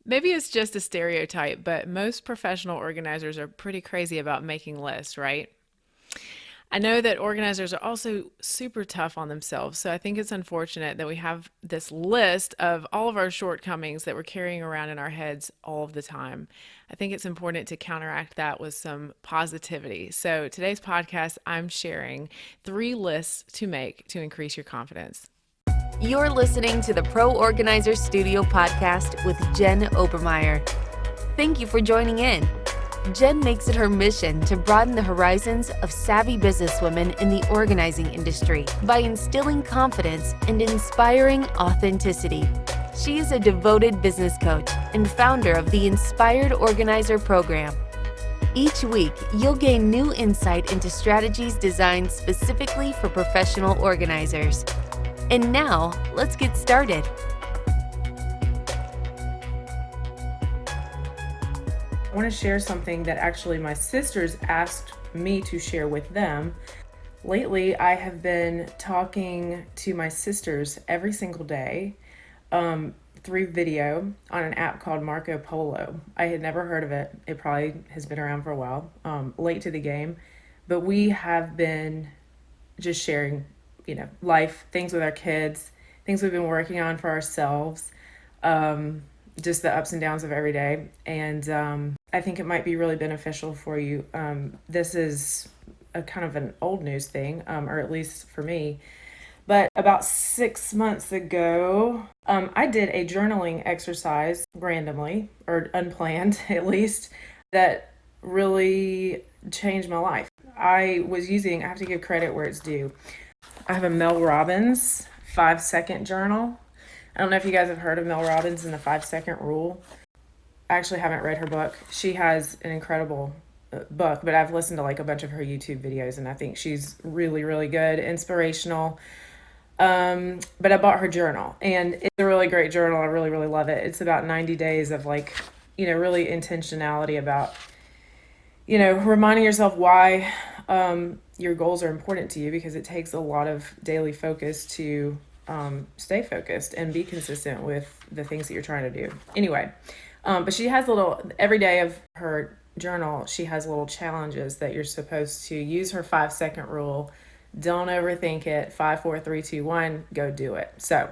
Maybe it's just a stereotype, but most professional organizers are pretty crazy about making lists, right? I know that organizers are also super tough on themselves, so I think it's unfortunate that we have this list of all of our shortcomings that we're carrying around in our heads all of the time. I think it's important to counteract that with some positivity. So, today's podcast, I'm sharing 3 lists to make to increase your confidence. You're listening to the Pro Organizer Studio podcast with Jen Obermeyer. Thank you for joining in. Jen makes it her mission to broaden the horizons of savvy businesswomen in the organizing industry by instilling confidence and inspiring authenticity. She is a devoted business coach and founder of the Inspired Organizer program. Each week, you'll gain new insight into strategies designed specifically for professional organizers. And now, let's get started. I want to share something that actually my sisters asked me to share with them. Lately, I have been talking to my sisters every single day through video on an app called Marco Polo. I had never heard of it. It probably has been around for a while, late to the game. But we have been just sharing, life, things with our kids, things we've been working on for ourselves, just the ups and downs of every day. And I think it might be really beneficial for you. This is a kind of an old news thing, or at least for me. But about 6 months ago, I did a journaling exercise randomly, or unplanned at least, that really changed my life. I have to give credit where it's due. I have a Mel Robbins 5-second journal. I don't know if you guys have heard of Mel Robbins and the 5-second rule. I actually haven't read her book. She has an incredible book, but I've listened to like a bunch of her YouTube videos, and I think she's really, really good, inspirational. But I bought her journal, and it's a really great journal. I really, really love it. It's about 90 days of really intentionality about, reminding yourself why your goals are important to you, because it takes a lot of daily focus to stay focused and be consistent with the things that you're trying to do. Anyway, but she has every day of her journal, she has little challenges that you're supposed to use her 5-second rule. Don't overthink it. 5, 4, 3, 2, 1, go do it. So,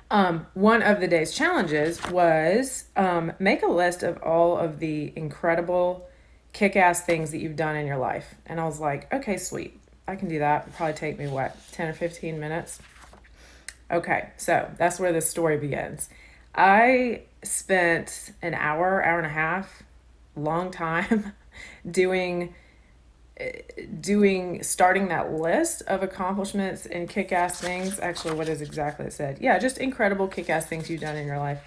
one of the day's challenges was make a list of all of the incredible kick-ass things that you've done in your life. And I was like, okay, sweet. I can do that. It'll probably take me, 10 or 15 minutes? Okay, so that's where this story begins. I spent an hour and a half, long time, starting that list of accomplishments and kick-ass things. Actually, what is exactly it said? Yeah, just incredible kick-ass things you've done in your life.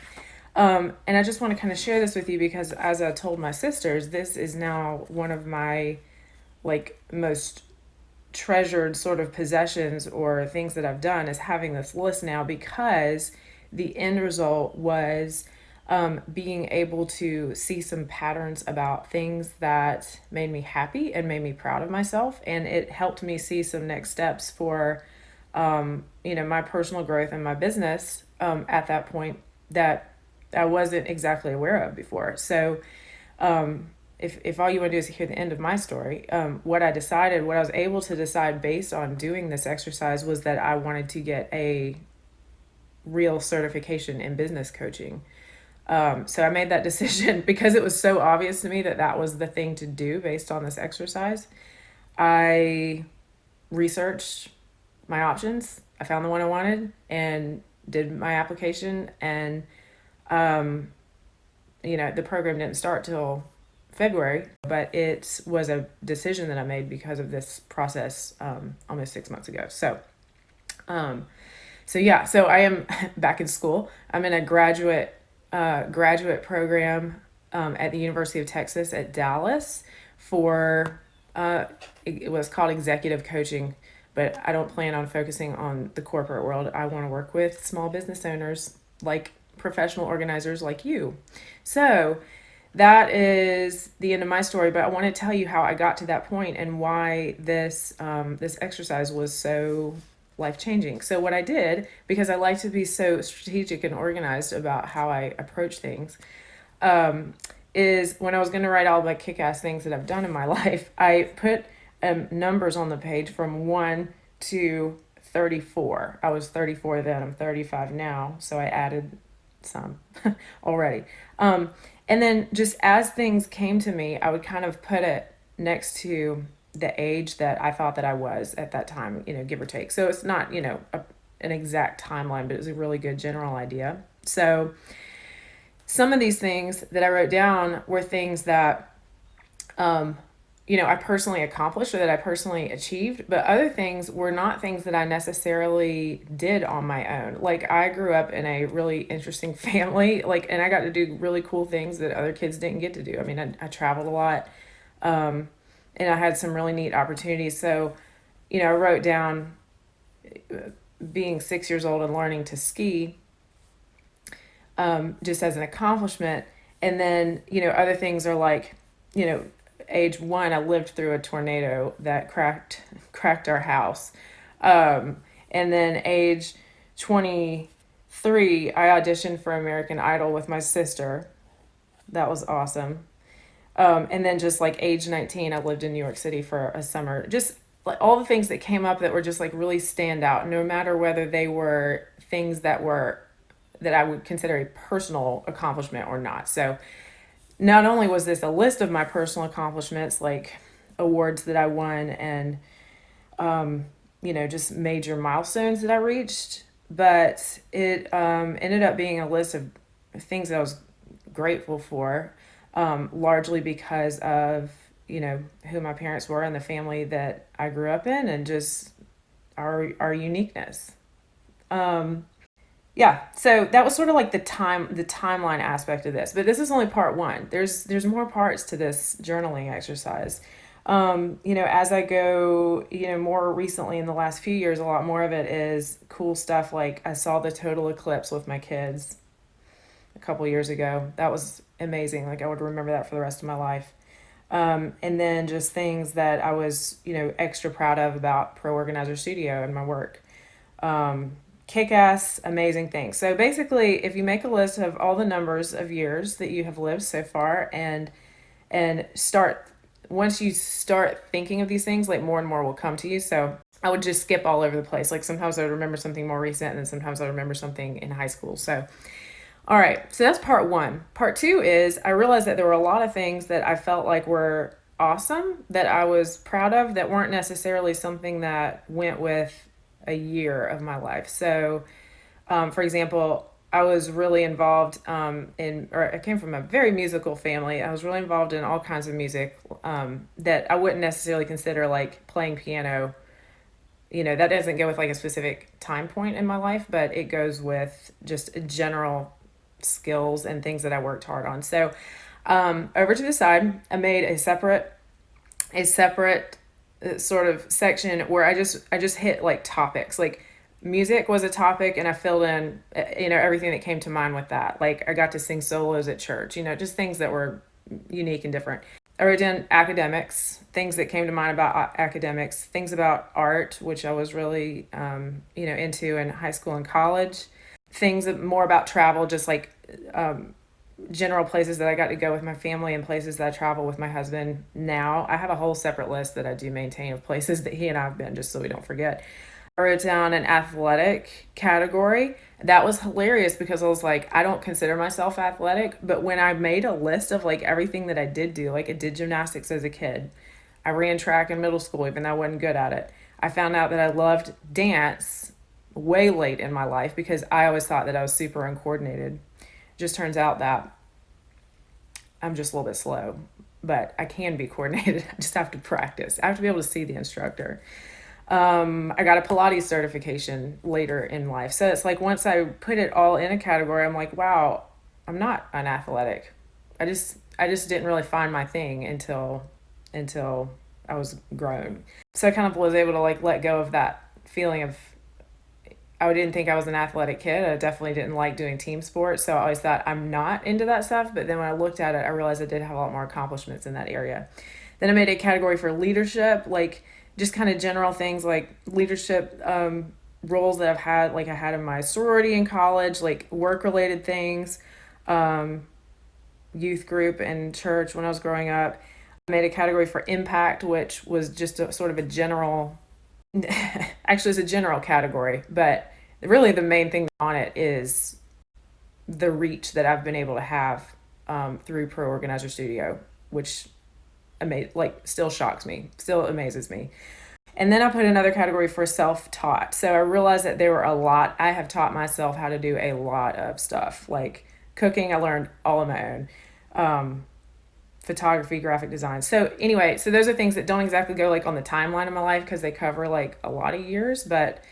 And I just want to kind of share this with you because, as I told my sisters, this is now one of my most treasured sort of possessions or things that I've done, is having this list now, because the end result was being able to see some patterns about things that made me happy and made me proud of myself. And it helped me see some next steps for, my personal growth and my business at that point that I wasn't exactly aware of before. So if all you want to do is hear the end of my story, what I was able to decide based on doing this exercise was that I wanted to get a real certification in business coaching. So I made that decision because it was so obvious to me that that was the thing to do based on this exercise. I researched my options. I found the one I wanted and did my application. And, the program didn't start till February, but it was a decision that I made because of this process almost 6 months ago. So I am back in school. I'm in a graduate program at the University of Texas at Dallas for it was called executive coaching, but I don't plan on focusing on the corporate world. I want to work with small business owners, like professional organizers like you. So that is the end of my story, but I want to tell you how I got to that point and why this exercise was so life changing. So what I did, because I like to be so strategic and organized about how I approach things, um, is when I was going to write all my kick-ass things that I've done in my life, I put numbers on the page from 1 to 34. I was 34 then, I'm 35 now, so I added some already. And then just as things came to me, I would kind of put it next to the age that I thought that I was at that time, give or take. So it's not, an exact timeline, but it was a really good general idea. So some of these things that I wrote down were things that, I personally accomplished or that I personally achieved, but other things were not things that I necessarily did on my own. Like I grew up in a really interesting family, and I got to do really cool things that other kids didn't get to do. I mean, I traveled a lot, and I had some really neat opportunities. So, I wrote down being 6 years old and learning to ski, just as an accomplishment. And then, other things are like, age 1, I lived through a tornado that cracked our house. And then age 23, I auditioned for American Idol with my sister. That was awesome. And then just like age 19, I lived in New York City for a summer. Just like all the things that came up that were just like really stand out, no matter whether they were things that I would consider a personal accomplishment or not. So not only was this a list of my personal accomplishments, like awards that I won and, just major milestones that I reached, but it ended up being a list of things that I was grateful for, largely because of, who my parents were and the family that I grew up in and just our uniqueness. Yeah, so that was sort of like the timeline aspect of this, but this is only part one. There's more parts to this journaling exercise. As I go, more recently in the last few years, a lot more of it is cool stuff. Like I saw the total eclipse with my kids a couple years ago. That was amazing. Like I would remember that for the rest of my life. And then just things that I was, extra proud of about Pro Organizer Studio and my work. Kick-ass, amazing things. So basically, if you make a list of all the numbers of years that you have lived so far and once you start thinking of these things, like more and more will come to you. So I would just skip all over the place. Like sometimes I would remember something more recent and then sometimes I would remember something in high school. So, all right. So that's part one. Part two is I realized that there were a lot of things that I felt like were awesome, that I was proud of, that weren't necessarily something that went with a year of my life. So, for example, I was really involved I came from a very musical family. I was really involved in all kinds of music that I wouldn't necessarily consider like playing piano. That doesn't go with like a specific time point in my life, but it goes with just general skills and things that I worked hard on. So, over to the side, I made a separate sort of section where I just hit like topics. Like music was a topic and I filled in everything that came to mind with that. Like I got to sing solos at church, just things that were unique and different. I wrote down academics, things that came to mind about academics, things about art, which I was really into in high school and college, things more about travel, just like general places that I got to go with my family and places that I travel with my husband now. I have a whole separate list that I do maintain of places that he and I have been, just so we don't forget. I wrote down an athletic category. That was hilarious because I was like, I don't consider myself athletic, but when I made a list of like everything that I did do, like I did gymnastics as a kid, I ran track in middle school, even though I wasn't good at it. I found out that I loved dance way late in my life because I always thought that I was super uncoordinated. Just turns out that I'm just a little bit slow, but I can be coordinated. I just have to practice. I have to be able to see the instructor. I got a Pilates certification later in life. So it's like once I put it all in a category, I'm like, wow, I'm not unathletic. I just didn't really find my thing until I was grown. So I kind of was able to like let go of that feeling of I didn't think I was an athletic kid. I definitely didn't like doing team sports. So I always thought I'm not into that stuff. But then when I looked at it, I realized I did have a lot more accomplishments in that area. Then I made a category for leadership, like just kind of general things like leadership roles that I've had, like I had in my sorority in college, like work related things, um, youth group and church when I was growing up. I made a category for impact, which was just a sort of a general, actually, it's a general category, but really the main thing on it is the reach that I've been able to have through Pro Organizer Studio, which still shocks me, still amazes me. And then I put another category for self-taught. So I realized that there were a lot. I have taught myself how to do a lot of stuff, like cooking. I learned all on my own. Um, Photography, graphic design. So anyway, so those are things that don't exactly go like on the timeline of my life because they cover like a lot of years, but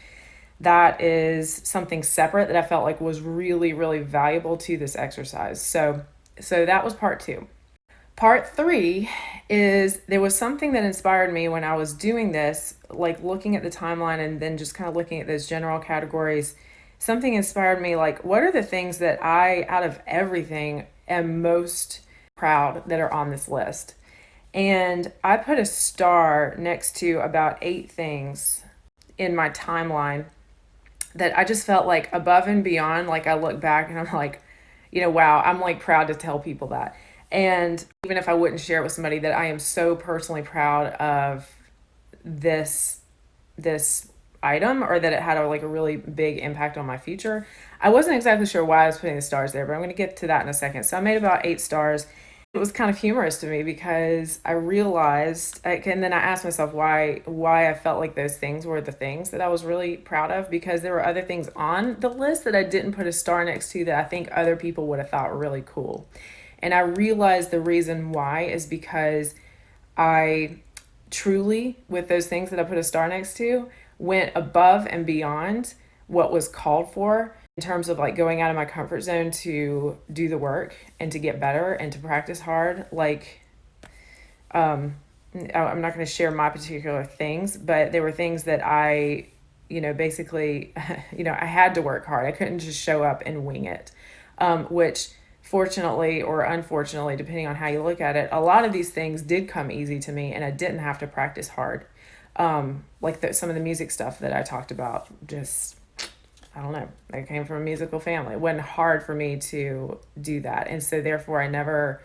that is something separate that I felt like was really, really valuable to this exercise. So that was part two. Part three is there was something that inspired me when I was doing this, like looking at the timeline and then just kind of looking at those general categories. Something inspired me, like, what are the things that I, out of everything, am most proud that are on this list? And I put a star next to about 8 things in my timeline that I just felt like above and beyond. Like I look back and I'm like, wow, I'm like proud to tell people that. And even if I wouldn't share it with somebody, that I am so personally proud of this item, or that it had like a really big impact on my future. I wasn't exactly sure why I was putting the stars there, but I'm going to get to that in a second. So I made about 8 stars. It was kind of humorous to me because I realized, and then I asked myself why I felt like those things were the things that I was really proud of, because there were other things on the list that I didn't put a star next to that I think other people would have thought were really cool. And I realized the reason why is because I truly, with those things that I put a star next to, went above and beyond what was called for in terms of like going out of my comfort zone to do the work and to get better and to practice hard. Like, I'm not going to share my particular things, but there were things that I, basically, I had to work hard. I couldn't just show up and wing it, which fortunately or unfortunately, depending on how you look at it, a lot of these things did come easy to me and I didn't have to practice hard. Some of the music stuff that I talked about, just, I don't know, I came from a musical family. It wasn't hard for me to do that. And so therefore I never,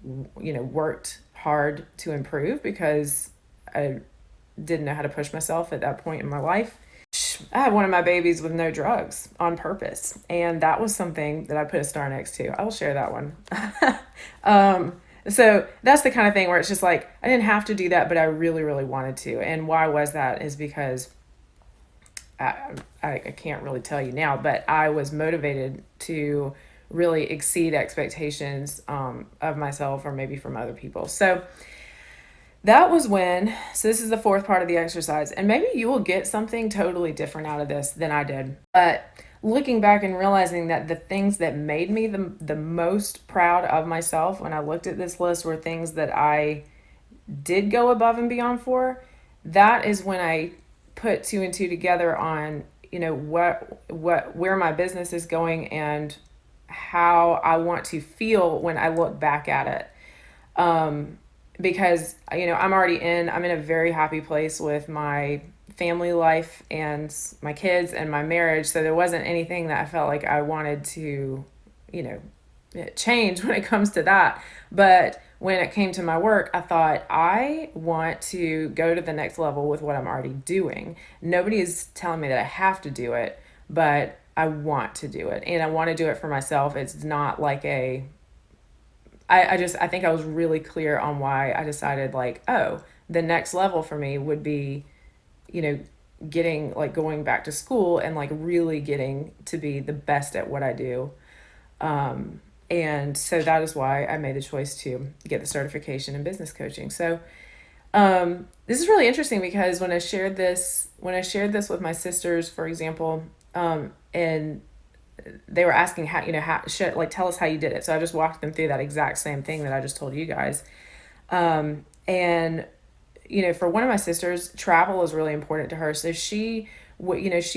worked hard to improve because I didn't know how to push myself at that point in my life. I had one of my babies with no drugs on purpose. And that was something that I put a star next to. I will share that one. So that's the kind of thing where it's just like, I didn't have to do that, but I really, really wanted to. And why was that is because I can't really tell you now, but I was motivated to really exceed expectations of myself or maybe from other people. So this is the fourth part of the exercise, and maybe you will get something totally different out of this than I did. But looking back and realizing that the things that made me the most proud of myself when I looked at this list were things that I did go above and beyond for, that is when I put two and two together on, where my business is going and how I want to feel when I look back at it. Because, I'm in a very happy place with my family life and my kids and my marriage. So there wasn't anything that I felt like I wanted to, change when it comes to that. But when it came to my work, I thought I want to go to the next level with what I'm already doing. Nobody is telling me that I have to do it, but I want to do it. And I want to do it for myself. It's not like I think I was really clear on why I decided the next level for me would be, going back to school and really getting to be the best at what I do. And so that is why I made the choice to get the certification in business coaching. So this is really interesting because when I shared this with my sisters, for example, and they were asking tell us how you did it. So I just walked them through that exact same thing that I just told you guys. And for one of my sisters, travel is really important to her. So she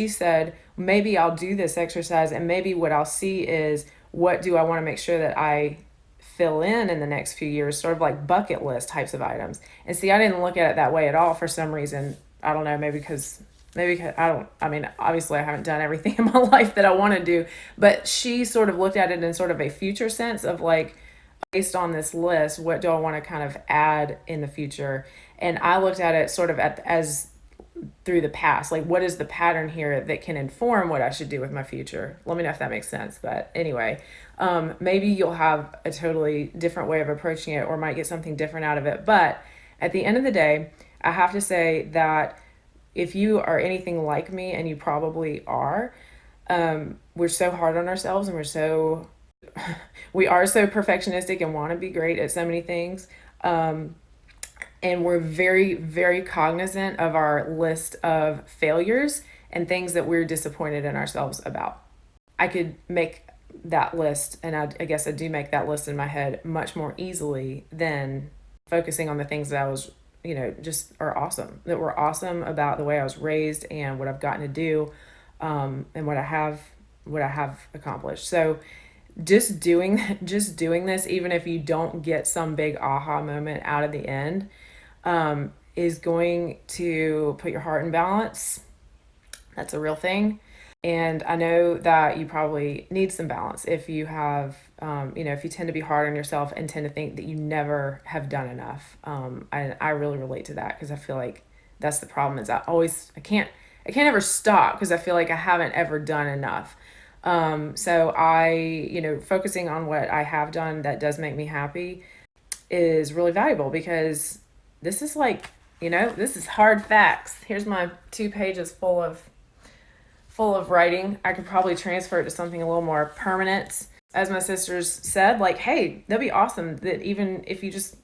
said, maybe I'll do this exercise and maybe what I'll see is, what do I want to make sure that I fill in the next few years, sort of like bucket list types of items. And see, I didn't look at it that way at all for some reason. I don't know, maybe because maybe 'cause I mean, obviously I haven't done everything in my life that I want to do, but she sort of looked at it in sort of a future sense of like, based on this list, what do I want to kind of add in the future? And I looked at it sort of as through the past, like what is the pattern here that can inform what I should do with my future? Let me know if that makes sense. But anyway, maybe you'll have a totally different way of approaching it or might get something different out of it. But at the end of the day, I have to say that if you are anything like me, and you probably are, we're so hard on ourselves, and we are so perfectionistic and want to be great at so many things. And we're very, very cognizant of our list of failures and things that we're disappointed in ourselves about. I could make that list, and I guess I do make that list in my head much more easily than focusing on the things that I was, just are awesome, that were awesome about the way I was raised and what I've gotten to do, and what I have accomplished. So just doing this, even if you don't get some big aha moment out of the end, is going to put your heart in balance. That's a real thing. And I know that you probably need some balance if you have, if you tend to be hard on yourself and tend to think that you never have done enough. And I really relate to that, because I feel like that's the problem, is I can't ever stop, because I feel like I haven't ever done enough. So focusing on what I have done that does make me happy is really valuable, because this is like, this is hard facts. Here's my 2 pages full of writing. I could probably transfer it to something a little more permanent. As my sisters said, like, hey, that'd be awesome that even if you just,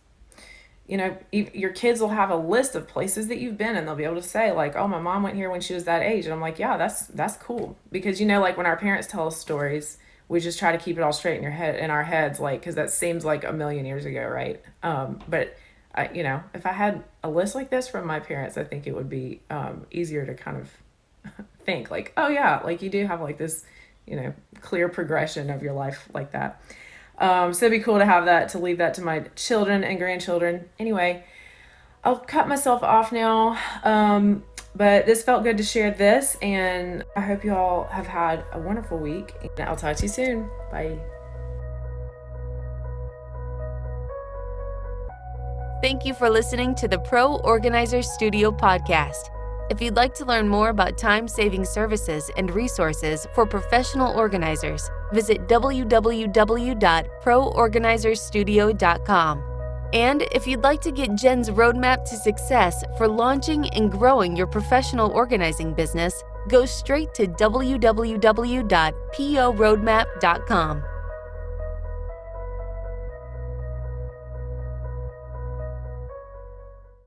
your kids will have a list of places that you've been, and they'll be able to say like, oh, my mom went here when she was that age. And I'm like, yeah, that's cool. Because, like when our parents tell us stories, we just try to keep it all straight in our heads, like, because that seems like a million years ago, right? But if I had a list like this from my parents, I think it would be easier to kind of think like, oh yeah, like you do have like this, clear progression of your life like that. So it'd be cool to have that, to leave that to my children and grandchildren. Anyway, I'll cut myself off now. But this felt good to share this, and I hope you all have had a wonderful week, and I'll talk to you soon. Bye. Thank you for listening to the Pro Organizer Studio podcast. If you'd like to learn more about time-saving services and resources for professional organizers, visit www.proorganizerstudio.com. And if you'd like to get Jen's roadmap to success for launching and growing your professional organizing business, go straight to www.poroadmap.com.